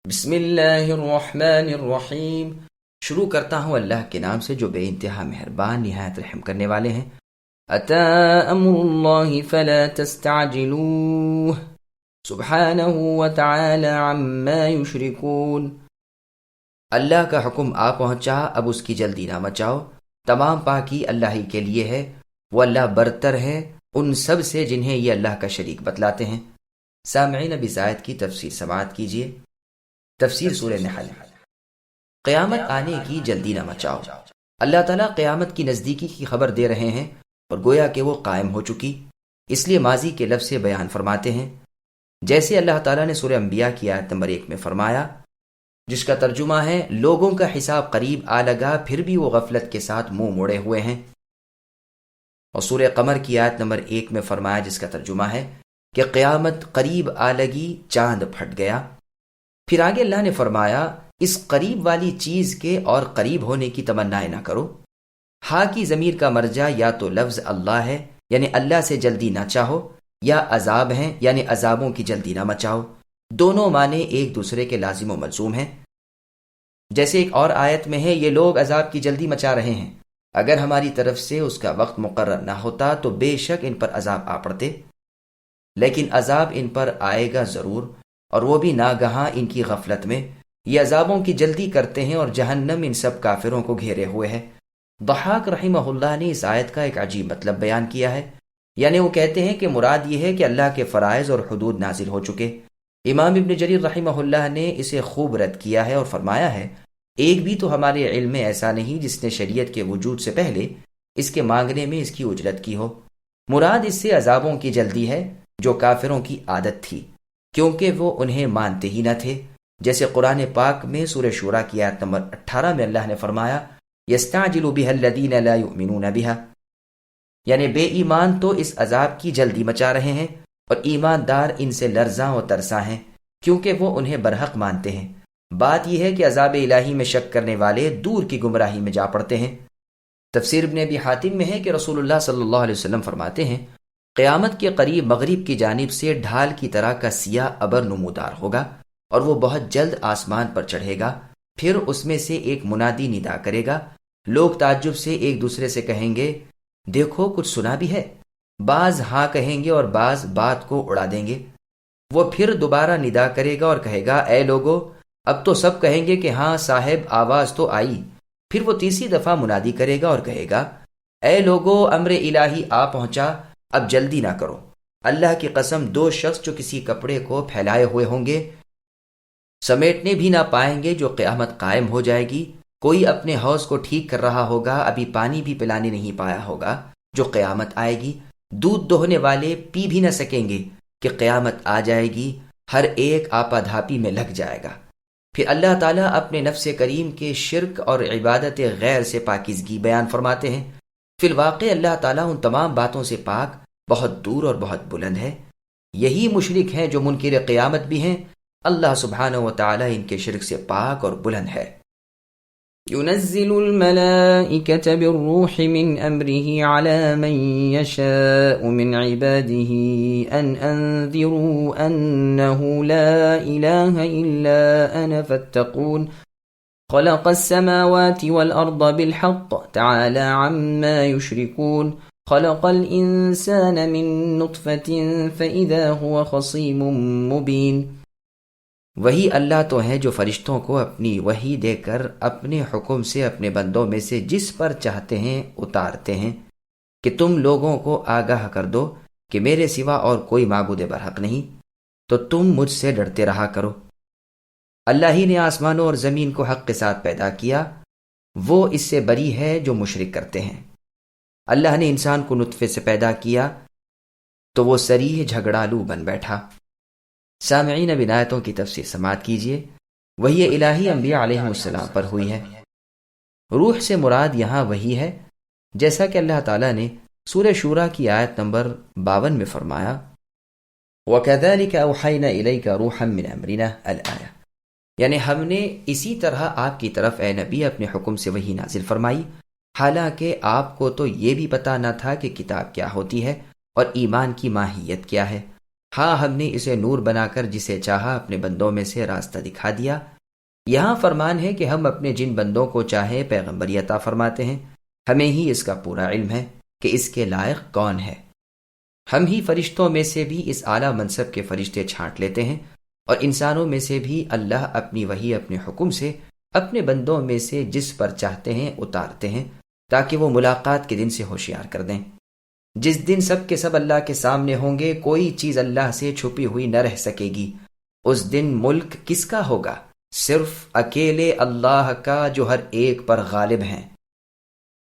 بسم اللہ الرحمن الرحیم۔ شروع کرتا ہوں اللہ کے نام سے جو بے انتہا مہربان نہایت رحم کرنے والے ہیں۔ اتی امر اللہ فلا تستعجلوه سبحانہ وتعالی عما یشرکون۔ اللہ کا حکم آ پہنچا، اب اس کی جلدی نہ مچاؤ، تمام پاکی اللہ ہی کے لیے ہے، وہ اللہ برتر ہے ان سب سے جنہیں یہ اللہ کا شریک بتلاتے ہیں۔ سامعین، اب اس آیت کی تفسیر سماعت کیجیے۔ تفسیر سورہ نحل۔ قیامت آنے کی جلدی نہ مچاؤ۔ اللہ تعالیٰ قیامت کی نزدیکی کی خبر دے رہے ہیں اور گویا کہ وہ قائم ہو چکی، اس لیے ماضی کے لفظ سے بیان فرماتے ہیں، جیسے اللہ تعالیٰ نے سورہ انبیاء کی آیت نمبر 1 میں فرمایا، جس کا ترجمہ ہے لوگوں کا حساب قریب آ لگا پھر بھی وہ غفلت کے ساتھ منہ موڑے ہوئے ہیں، اور سورہ قمر کی آیت نمبر 1 میں فرمایا، جس کا ترجمہ ہے کہ قیامت قریب آ لگی، چاند پھٹ گیا۔ پھر آگے اللہ نے فرمایا، اس قریب والی چیز کے اور قریب ہونے کی تمنائیں نہ کرو۔ ہا کی ضمیر کا مرجع یا تو لفظ اللہ ہے، یعنی اللہ سے جلدی نہ چاہو، یا عذاب ہیں، یعنی عذابوں کی جلدی نہ مچاؤ۔ دونوں معنی ایک دوسرے کے لازم و ملزوم ہیں۔ جیسے ایک اور آیت میں ہے، یہ لوگ عذاب کی جلدی مچا رہے ہیں، اگر ہماری طرف سے اس کا وقت مقرر نہ ہوتا تو بے شک ان پر عذاب آ پڑتے، لیکن عذاب ان پر آئے گا ضرور، اور وہ بھی ناگہاں ان کی غفلت میں۔ یہ عذابوں کی جلدی کرتے ہیں اور جہنم ان سب کافروں کو گھیرے ہوئے ہے۔ ضحاک رحمہ اللہ نے اس آیت کا ایک عجیب مطلب بیان کیا ہے، یعنی وہ کہتے ہیں کہ مراد یہ ہے کہ اللہ کے فرائض اور حدود نازل ہو چکے۔ امام ابن جریر رحمہ اللہ نے اسے خوب رد کیا ہے اور فرمایا ہے، ایک بھی تو ہمارے علم میں ایسا نہیں جس نے شریعت کے وجود سے پہلے اس کے مانگنے میں اس کی اجرت کی ہو۔ مراد اس سے عذابوں کی جلدی ہے جو کافروں کی عادت تھی، کیونکہ وہ انہیں مانتے ہی نہ تھے، جیسے قرآن پاک میں سورہ شورى کی آیت نمبر 18 میں اللہ نے فرمایا، یستعجل بها الذین لا یؤمنون بها، یعنی بے ایمان تو اس عذاب کی جلدی مچا رہے ہیں اور ایماندار ان سے لرزاں و ترساں ہیں، کیونکہ وہ انہیں برحق مانتے ہیں۔ بات یہ ہے کہ عذاب الہی میں شک کرنے والے دور کی گمراہی میں جا پڑتے ہیں۔ تفسیر ابن ابی حاتم میں ہے کہ رسول اللہ صلی اللہ علیہ وسلم فرماتے ہیں، قیامت کے قریب مغرب کی جانب سے ڈھال کی طرح کا سیاہ ابر نمودار ہوگا اور وہ بہت جلد آسمان پر چڑھے گا، پھر اس میں سے ایک منادی ندا کرے گا، لوگ تعجب سے ایک دوسرے سے کہیں گے، دیکھو کچھ سنا بھی ہے؟ بعض ہاں کہیں گے اور بعض بات کو اڑا دیں گے۔ وہ پھر دوبارہ ندا کرے گا اور کہے گا، اے لوگو، اب تو سب کہیں گے کہ ہاں صاحب آواز تو آئی۔ پھر وہ تیسری دفعہ منادی کرے گا اور کہے گا، اے لوگو، امر الہی آ پہنچا، اب جلدی نہ کرو۔ اللہ کی قسم، دو شخص جو کسی کپڑے کو پھیلائے ہوئے ہوں گے، سمیٹنے بھی نہ پائیں گے، جو قیامت قائم ہو جائے گی۔ کوئی اپنے حوض کو ٹھیک کر رہا ہوگا، ابھی پانی بھی پلانے نہیں پایا ہوگا، جو قیامت آئے گی۔ دودھ دوہنے والے پی بھی نہ سکیں گے کہ قیامت آ جائے گی، ہر ایک آپا دھاپی میں لگ جائے گا۔ پھر اللہ تعالیٰ اپنے نفس کریم کے شرک اور عبادت غیر سے پاکیزگی بیان فرماتے ہیں۔ فی الواقع اللہ تعالیٰ ان تمام باتوں سے پاک، بہت دور اور بہت بلند ہے۔ یہی مشرک ہیں جو منکر قیامت بھی ہیں۔ اللہ سبحانہ و تعالیٰ ان کے شرک سے پاک اور بلند ہے۔ ينزل الملائكة بالروح من أمره على من يشاء من عباده أن أنذروا أنه لا إله إلا أنا فاتقون خلق السماوات والأرض بالحق تعالى عما يشركون خلق الإنسان من نطفة فإذا هو خصيم مبين۔ وہی اللہ تو ہے جو فرشتوں کو اپنی وحی دے کر اپنے حکم سے اپنے بندوں میں سے جس پر چاہتے ہیں اتارتے ہیں، کہ تم لوگوں کو آگاہ کر دو کہ میرے سوا اور کوئی معبود برحق نہیں، تو تم مجھ سے ڈرتے رہا کرو۔ اللہ ہی نے آسمانوں اور زمین کو حق کے ساتھ پیدا کیا، وہ اس سے بری ہے جو مشرک کرتے ہیں۔ اللہ نے انسان کو نطفے سے پیدا کیا تو وہ صریح جھگڑالو بن بیٹھا۔ سامعین، اب آیتوں کی تفسیر سماعت کیجیے۔ وحی الہی انبیاء علیہ السلام پر ہوئی ہے۔ روح سے مراد یہاں وحی ہے، جیسا کہ اللہ تعالیٰ نے سورہ شورى کی آیت نمبر 52 میں فرمایا، وَكَذَلِكَ أَوْحَيْنَا إِلَيْكَ رُوحًا مِّنْ أَمْرِنَا الآیہ، یعنی ہم نے اسی طرح آپ کی طرف اے نبی اپنے حکم سے وحی نازل فرمائی، حالانکہ آپ کو تو یہ بھی پتہ نہ تھا کہ کتاب کیا ہوتی ہے اور ایمان کی ماہیت کیا ہے۔ ہاں ہم نے اسے نور بنا کر جسے چاہا اپنے بندوں میں سے راستہ دکھا دیا۔ یہاں فرمان ہے کہ ہم اپنے جن بندوں کو چاہے پیغمبری عطا فرماتے ہیں، ہمیں ہی اس کا پورا علم ہے کہ اس کے لائق کون ہے۔ ہم ہی فرشتوں میں سے بھی اس اعلیٰ منصب کے فرشتے چھانٹ لیتے ہیں، اور انسانوں میں سے بھی اللہ اپنی وحی اپنے حکم سے اپنے بندوں میں سے جس پر چاہتے ہیں اتارتے ہیں، تاکہ وہ ملاقات کے دن سے ہوشیار کر دیں۔ جس دن سب کے سب اللہ کے سامنے ہوں گے، کوئی چیز اللہ سے چھپی ہوئی نہ رہ سکے گی۔ اس دن ملک کس کا ہوگا؟ صرف اکیلے اللہ کا، جو ہر ایک پر غالب ہیں۔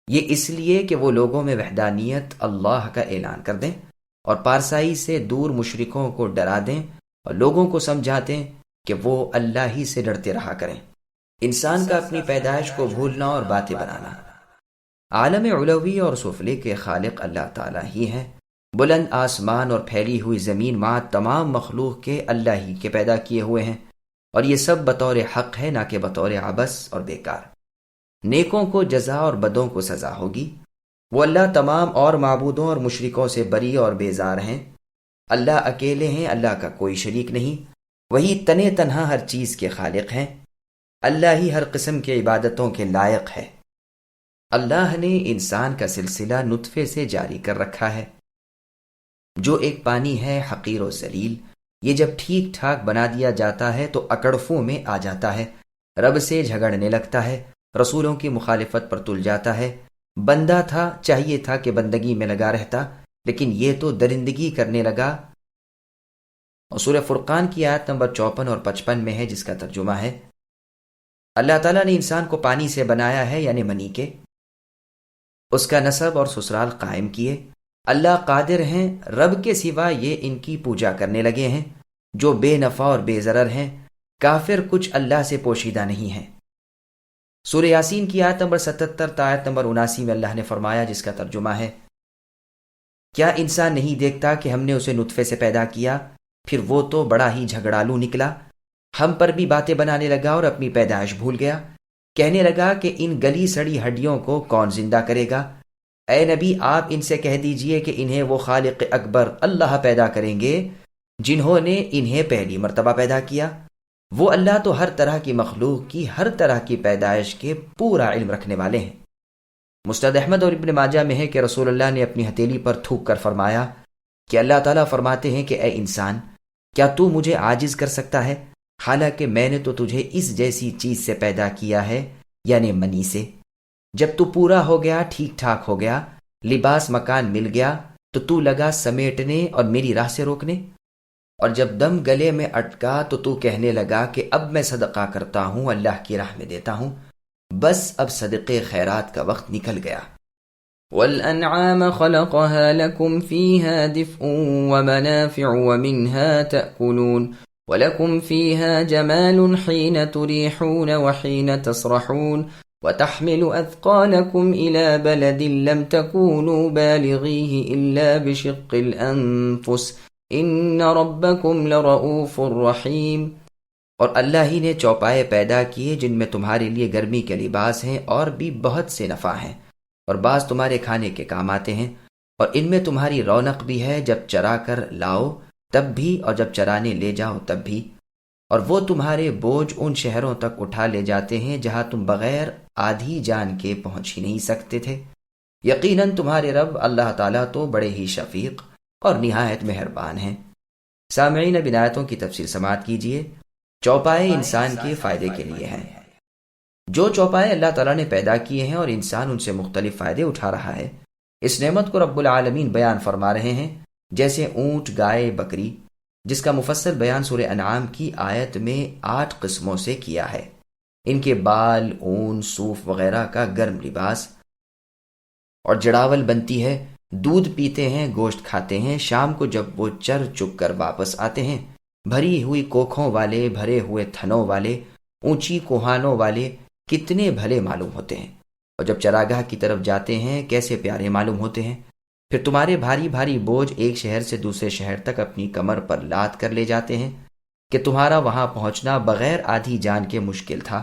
یہ اس لیے کہ وہ لوگوں میں وحدانیت اللہ کا اعلان کر دیں اور پارسائی سے دور مشرکوں کو ڈرا دیں اور لوگوں کو سمجھا دیں کہ وہ اللہ ہی سے ڈرتے رہا کریں۔ انسان کا اپنی پیدائش کو بھولنا اور باتیں بنانا۔ عالم علوی اور سفلے کے خالق اللہ تعالیٰ ہی ہیں۔ بلند آسمان اور پھیلی ہوئی زمین مع تمام مخلوق کے اللہ ہی کے پیدا کیے ہوئے ہیں، اور یہ سب بطور حق ہے، نہ کہ بطور عبث اور بیکار۔ نیکوں کو جزا اور بدوں کو سزا ہوگی۔ وہ اللہ تمام اور معبودوں اور مشرکوں سے بری اور بیزار ہیں۔ اللہ اکیلے ہیں، اللہ کا کوئی شریک نہیں، وہی تنے تنہا ہر چیز کے خالق ہیں۔ اللہ ہی ہر قسم کی عبادتوں کے لائق ہے۔ اللہ نے انسان کا سلسلہ نطفے سے جاری کر رکھا ہے، جو ایک پانی ہے حقیر و ذلیل۔ یہ جب ٹھیک ٹھاک بنا دیا جاتا ہے تو اکڑفوں میں آ جاتا ہے، رب سے جھگڑنے لگتا ہے، رسولوں کی مخالفت پر تل جاتا ہے۔ بندہ تھا، چاہیے تھا کہ بندگی میں لگا رہتا، لیکن یہ تو درندگی کرنے لگا۔ اور سورہ فرقان کی آیت نمبر 54 اور 55 میں ہے، جس کا ترجمہ ہے، اللہ تعالیٰ نے انسان کو پانی سے بنایا ہے، یعنی منی کے، اس کا نسب اور سسرال قائم کیے۔ اللہ قادر ہیں، رب کے سوا یہ ان کی پوجا کرنے لگے ہیں جو بے نفع اور بے ضرر ہیں۔ کافر کچھ اللہ سے پوشیدہ نہیں ہیں۔ سورہ یاسین کی آیت نمبر 77 تا آیت نمبر 79 میں اللہ نے فرمایا، جس کا ترجمہ ہے، کیا انسان نہیں دیکھتا کہ ہم نے اسے نطفے سے پیدا کیا، پھر وہ تو بڑا ہی جھگڑالو نکلا، ہم پر بھی باتیں بنانے لگا اور اپنی پیدائش بھول گیا، کہنے لگا کہ ان گلی سڑی ہڈیوں کو کون زندہ کرے گا۔ اے نبی، آپ ان سے کہہ دیجئے کہ انہیں وہ خالق اکبر اللہ پیدا کریں گے جنہوں نے انہیں پہلی مرتبہ پیدا کیا۔ وہ اللہ تو ہر طرح کی مخلوق کی ہر طرح کی پیدائش کے پورا علم رکھنے والے ہیں۔ مسند احمد اور ابن ماجہ میں ہے کہ رسول اللہ نے اپنی ہتھیلی پر تھوک کر فرمایا کہ اللہ تعالیٰ فرماتے ہیں کہ اے انسان، کیا تو مجھے عاجز کر سکتا ہے، حالانکہ میں نے تو تجھے اس جیسی چیز سے پیدا کیا ہے، یعنی منی سے۔ جب تو پورا ہو گیا، ٹھیک ٹھاک ہو گیا، لباس مکان مل گیا، تو تو لگا سمیٹنے اور میری راہ سے روکنے، اور جب دم گلے میں اٹکا تو کہنے لگا کہ اب میں صدقہ کرتا ہوں، اللہ کی راہ میں دیتا ہوں، بس اب صدقے خیرات کا وقت نکل گیا۔ وَالْأَنْعَامَ خَلَقَهَا لَكُمْ فِيهَا دِفْءٌ وَمَنَافِعُ وَمِنْهَا تَأْكُلُونَ وَلَكُمْ فِيهَا جَمَالٌ حِينَ تُرِيحُونَ وَحِينَ تَصْرَحُونَ وَتَحْمِلُ أَثْقَالَكُمْ إِلَى بَلَدٍ لَمْ تَكُونُوا بَالِغِيهِ إِلَّا بِشِقِّ الْأَنفُسِ إِنَّ رَبَّكُمْ لَرَؤُوفٌ رَحِيمٌ۔ اور اللہ ہی نے چوپائے پیدا کیے جن میں تمہارے لیے گرمی کے لباس ہیں اور بھی بہت سے نفع ہیں، اور بعض تمہارے کھانے کے کام آتے ہیں، اور ان میں تمہاری رونق بھی ہے، جب چرا کر لاؤ تب بھی اور جب چرانے لے جاؤ تب بھی۔ اور وہ تمہارے بوجھ ان شہروں تک اٹھا لے جاتے ہیں جہاں تم بغیر آدھی جان کے پہنچ ہی نہیں سکتے تھے۔ یقیناً تمہارے رب اللہ تعالیٰ تو بڑے ہی شفیق اور نہایت مہربان ہیں۔ سامعین، اب ان آیتوں کی تفصیل سماعت کیجیے۔ چوپائے انسان کے فائدے کے لیے ہیں۔ جو چوپائے اللہ تعالیٰ نے پیدا کیے ہیں اور انسان ان سے مختلف فائدے اٹھا رہا ہے، اس نعمت کو رب العالمین بیان فرما رہے ہیں، جیسے اونٹ، گائے، بکری، جس کا مفصل بیان سورہ انعام کی آیت میں 8 قسموں سے کیا ہے۔ ان کے بال، اون، صوف وغیرہ کا گرم لباس اور جڑاول بنتی ہے، دودھ پیتے ہیں، گوشت کھاتے ہیں، شام کو جب وہ چر چک کر واپس آتے ہیں، بھری ہوئی کوکھوں والے، بھرے ہوئے تھنوں والے، اونچی کوہانوں والے، کتنے بھلے معلوم ہوتے ہیں، اور جب چراگاہ کی طرف جاتے ہیں کیسے پیارے معلوم ہوتے ہیں۔ پھر تمہارے بھاری بھاری بوجھ ایک شہر سے دوسرے شہر تک اپنی کمر پر لاد کر لے جاتے ہیں کہ تمہارا وہاں پہنچنا بغیر آدھی جان کے مشکل تھا۔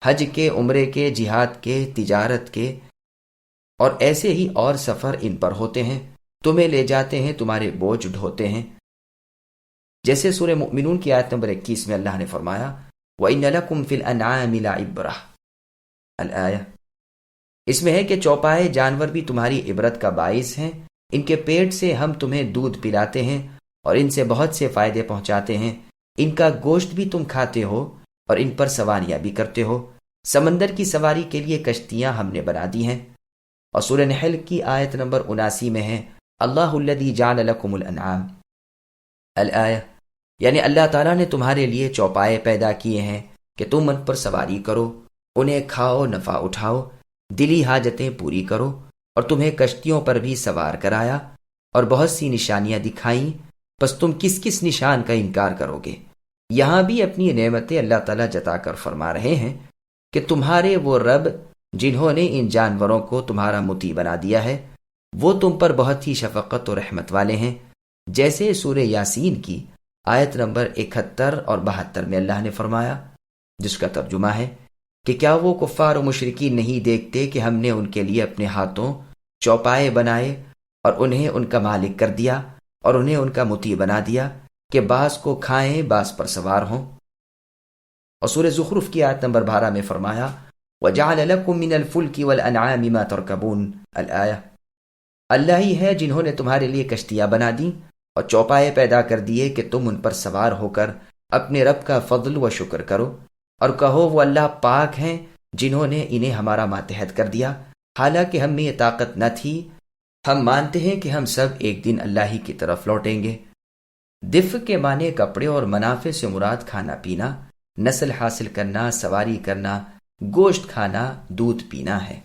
حج کے، عمرے کے، جہاد کے، تجارت کے اور ایسے ہی اور سفر ان پر ہوتے ہیں، تمہیں لے جاتے ہیں، تمہارے بوجھ ڈھوتے ہیں، جیسے سورہ مؤمنون کی آیت نمبر 21 میں اللہ نے فرمایا وَإِنَّ لَكُمْ فِي الْأَنْعَامِ لَعِبْرَةً الآیہ۔ اس میں ہے کہ چوپائے جانور بھی تمہاری عبرت کا باعث ہیں، ان کے پیٹ سے ہم تمہیں دودھ پلاتے ہیں اور ان سے بہت سے فائدے پہنچاتے ہیں، ان کا گوشت بھی تم کھاتے ہو اور ان پر سواریاں بھی کرتے ہو، سمندر کی سواری کے لیے کشتیاں ہم نے بنا دی ہیں۔ اور سورہ نحل کی آیت نمبر 79 میں ہے اللہ الذی جعل لکم الانعام الآیہ، یعنی اللہ تعالیٰ نے تمہارے لیے چوپائے پیدا کیے ہیں کہ تم ان پر سواری کرو، انہیں کھاؤ، نفع اٹھاؤ، دلی حاجتیں پوری کرو، اور تمہیں کشتیوں پر بھی سوار کرایا اور بہت سی نشانیاں دکھائیں، پس تم کس کس نشان کا انکار کرو گے؟ یہاں بھی اپنی نعمتیں اللہ تعالیٰ جتا کر فرما رہے ہیں کہ تمہارے وہ رب جنہوں نے ان جانوروں کو تمہارا مطیع بنا دیا ہے، وہ تم پر بہت ہی شفقت و رحمت والے ہیں، جیسے سورہ یاسین کی آیت نمبر 71 اور 72 میں اللہ نے فرمایا، جس کا ترجمہ ہے کہ کیا وہ کفار و مشرکین نہیں دیکھتے کہ ہم نے ان کے لیے اپنے ہاتھوں چوپائے بنائے اور انہیں ان کا مالک کر دیا اور انہیں ان کا مطیع بنا دیا کہ بعض کو کھائیں، بعض پر سوار ہوں۔ اور سورہ زخرف کی آیت نمبر 12 میں فرمایا وَجَعَلَ لَكُم مِّنَ الْفُلْكِ وَالْأَنْعَامِ مَا تَرْكَبُونَ الآیہ۔ اللہ ہی ہے جنہوں نے تمہارے لیے کشتیاں بنا دیں اور چوپائے پیدا کر دیے کہ تم ان پر سوار ہو کر اپنے رب کا فضل و شکر کرو اور کہو وہ اللہ پاک ہیں جنہوں نے انہیں ہمارا ماتحت کر دیا، حالانکہ ہم میں یہ طاقت نہ تھی، ہم مانتے ہیں کہ ہم سب ایک دن اللہ ہی کی طرف لوٹیں گے۔ دف کے معنی کپڑے اور منافع سے مراد کھانا پینا، نسل حاصل کرنا، سواری کرنا، گوشت کھانا، دودھ پینا ہے۔